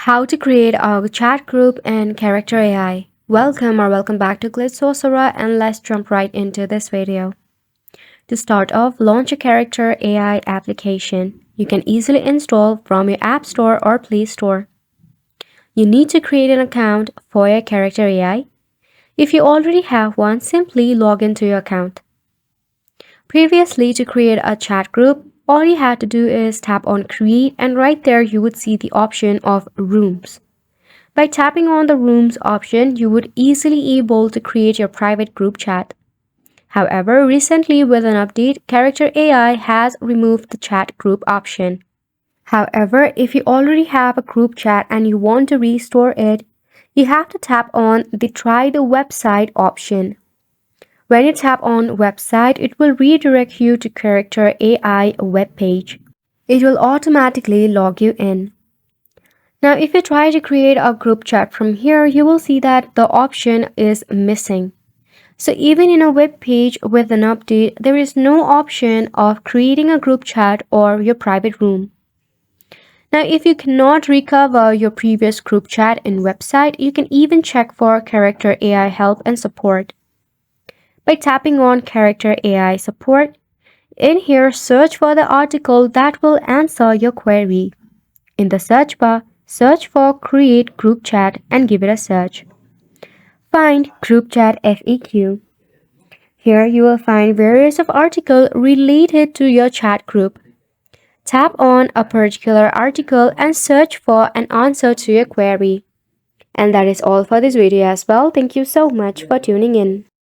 How to create a chat group in Character AI. Welcome back to Glitch Sorcerer, and let's jump right into this video. To start off, launch a Character AI application. You can easily install from your App Store or Play Store. You need to create an account for your Character AI. If you already have one, simply log into your account. Previously, to create a chat group, all you had to do is tap on Create, and right there you would see the option of Rooms. By tapping on the Rooms option, you would easily able to create your private group chat. However, recently with an update, Character AI has removed the chat group option. However, if you already have a group chat and you want to restore it, you have to tap on the Try the Website option. When you tap on Website, it will redirect you to Character AI webpage. It will automatically log you in. Now, if you try to create a group chat from here, you will see that the option is missing. So even in a web page with an update, there is no option of creating a group chat or your private room. Now, if you cannot recover your previous group chat in website, you can even check for Character AI help and support. By tapping on Character AI support, in here search for the article that will answer your query. In the search bar, search for Create Group Chat and give it a search. Find Group Chat FAQ. Here you will find various of articles related to your chat group. Tap on a particular article and search for an answer to your query. And that is all for this video as well. Thank you so much for tuning in.